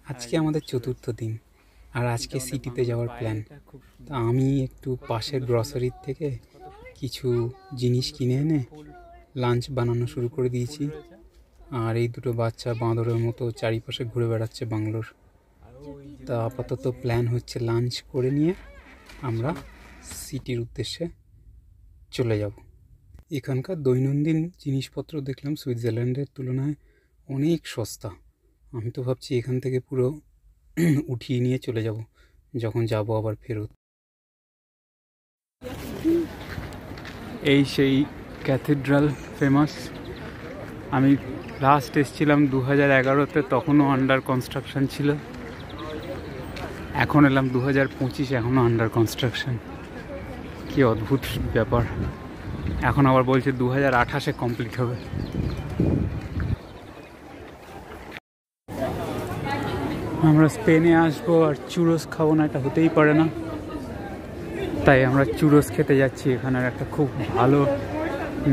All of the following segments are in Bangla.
আজকে আমাদের চতুর্থ দিন আর আজকে সিটিতে যাওয়ার প্ল্যান। তা আমি একটু পাশের গ্রসারির থেকে কিছু জিনিস কিনে এনে লাঞ্চ বানানো শুরু করে দিয়েছি। আর এই দুটো বাচ্চা বাঁদরের মতো চারিপাশে ঘুরে বেড়াচ্ছে বাংলোর। তা আপাতত প্ল্যান হচ্ছে লাঞ্চ করে নিয়ে আমরা সিটির উদ্দেশ্যে চলে যাব। এখানকার দৈনন্দিন জিনিসপত্র দেখলাম সুইজারল্যান্ডের তুলনায় অনেক সস্তা। আমি তো ভাবছি এখান থেকে পুরো উঠিয়ে নিয়ে চলে যাব যখন যাব আবার ফেরত। এই সেই ক্যাথিড্রাল ফেমাস। আমি লাস্ট এসেছিলাম 2011-তে, তখনও আন্ডার কনস্ট্রাকশন ছিল। এখন এলাম 2025, এখনও আন্ডার কনস্ট্রাকশন। কি অদ্ভুত ব্যাপার। এখন আবার বলছে 2028-এ কমপ্লিট হবে। আমরা স্পেনে আসবো আর চুরোস খাবো না, এটা হতেই পারে না। তাই আমরা চুরোস খেতে যাচ্ছি। এখানের একটা খুব ভালো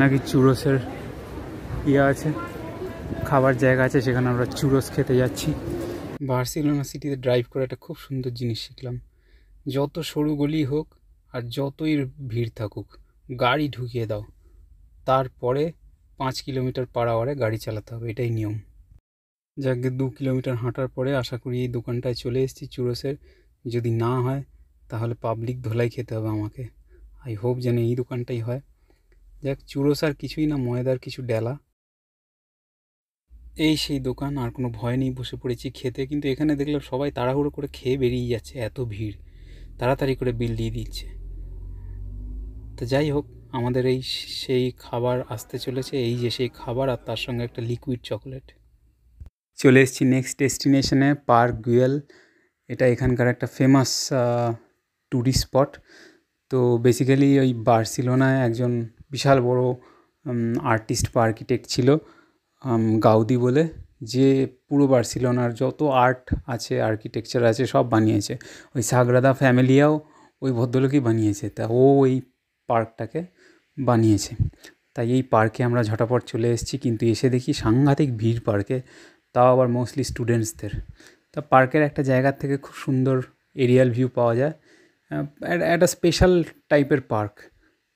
নাকি চুরোসের আছে, খাবার জায়গা আছে, সেখানে আমরা চুরোস খেতে যাচ্ছি। বার্সেলোনা সিটিতে ড্রাইভ করে একটা খুব সুন্দর জিনিস শিখলাম। যত সরু গলি হোক আর যতই ভিড় থাকুক, গাড়ি ঢুকিয়ে দাও, তারপরে 5 কিলোমিটার পার আওয়ারে গাড়ি চালাতে হবে, এটাই নিয়ম। যাকে 2 কিলোমিটার হাঁটার পরে আশা করি এই দোকানটায় চলে এসেছি চুরোসের। যদি না হয় তাহলে পাবলিক ধোলাই খেতে হবে আমাকে। আই হোপ যেন এই দোকানটাই হয়। যাক, চুরোস আর কিছুই না, ময়দার কিছু ডেলা। এই সেই দোকান, আর কোনো ভয় নেই, বসে পড়েছি খেতে। কিন্তু এখানে দেখলাম সবাই তাড়াহুড়ো করে খেয়ে বেরিয়ে যাচ্ছে, এত ভিড়, তাড়াতাড়ি করে বিল দিয়ে দিচ্ছে। তো যাই হোক, আমাদের এই সেই খাবার আসতে চলেছে। এই যে সেই খাবার, আর তার সঙ্গে একটা লিকুইড চকলেট। চলে এসেছি নেক্সট ডেস্টিনেশনে, পার্ক গুয়েল। এটা এখানকার একটা ফেমাস ট্যুরিস্ট স্পট। তো বেসিক্যালি ওই বার্সেলোনায় একজন বিশাল বড় আর্টিস্ট বা আর্কিটেক্ট ছিল গাউদি বলে, যে পুরো বার্সেলোনার যত আর্ট আছে, আর্কিটেকচার আছে, সব বানিয়েছে। ওই সাগ্রাদা ফ্যামিলিয়াও ওই ভদ্রলোকই বানিয়েছে। তা ও ওই পার্কটাকে বানিয়েছে। তাই এই পার্কে আমরা ঝটাপট চলে এসেছি, কিন্তু এসে দেখি সাংঘাতিক ভিড় পার্কে, তাও আবার মোস্টলি স্টুডেন্টসদের। তা পার্কের একটা জায়গার থেকে খুব সুন্দর এরিয়াল ভিউ পাওয়া যায়। একটা স্পেশাল টাইপের পার্ক,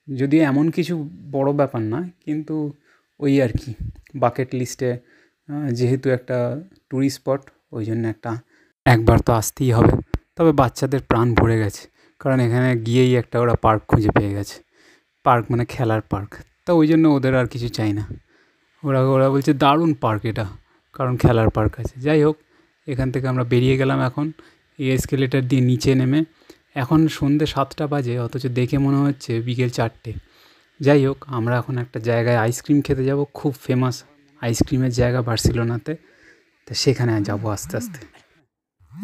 যদিও এমন কিছু বড় ব্যাপার না, কিন্তু ওই আর কি বাকেট লিস্টে যেহেতু একটা ট্যুরিস্ট স্পট, ওই জন্য একবার তো আসতেই হবে। তবে বাচ্চাদের প্রাণ ভরে গেছে, কারণ এখানে গিয়েই একটা ওরা পার্ক খুঁজে পেয়ে গেছে। পার্ক মানে খেলার পার্ক, তা ওই জন্য ওদের আর কিছু চাই না। ওরা বলছে দারুণ পার্ক এটা, কারণ খেলার পার্ক আছে। যাই হোক, এখান থেকে আমরা বেরিয়ে গেলাম এখন এই এসকেলেটার দিয়ে নিচে নেমে। এখন সন্ধ্যে 7টা বাজে, অথচ দেখে মনে হচ্ছে বিকেল 4টে। যাই হোক, আমরা এখন একটা জায়গায় আইসক্রিম খেতে যাব, খুব ফেমাস আইসক্রিমের জায়গা বার্সেলোনাতে। তা সেখানে যাব আস্তে আস্তে।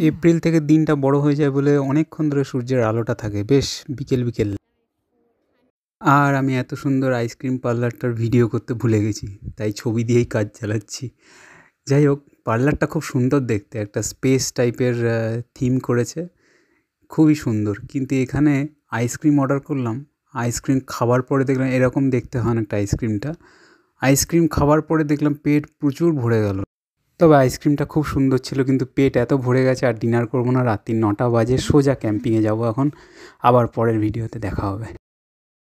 এপ্রিল থেকে দিনটা বড় হয়ে যায় বলে অনেকক্ষণ ধরে সূর্যের আলোটা থাকে, বেশ বিকেল বিকেল। আর আমি এত সুন্দর আইসক্রিম পার্লারটার ভিডিও করতে ভুলে গেছি, তাই ছবি দিয়েই কাজ চালাচ্ছি। যাই হোক, পার্লারটা খুব সুন্দর দেখতে, একটা স্পেস টাইপের থিম করেছে, খুবই সুন্দর। কিন্তু এখানে আইসক্রিম অর্ডার করলাম, আইসক্রিম খাবার পরে দেখলাম এরকম দেখতে হয় না একটা আইসক্রিমটা। আইসক্রিম খাবার পরে দেখলাম পেট প্রচুর ভরে গেল। তবে আইসক্রিমটা খুব সুন্দর ছিল, কিন্তু পেট এত ভরে গেছে আর ডিনার করবো না। রাত্রি 9টা বাজে, সোজা ক্যাম্পিংয়ে যাব এখন। আবার পরের ভিডিওতে দেখা হবে।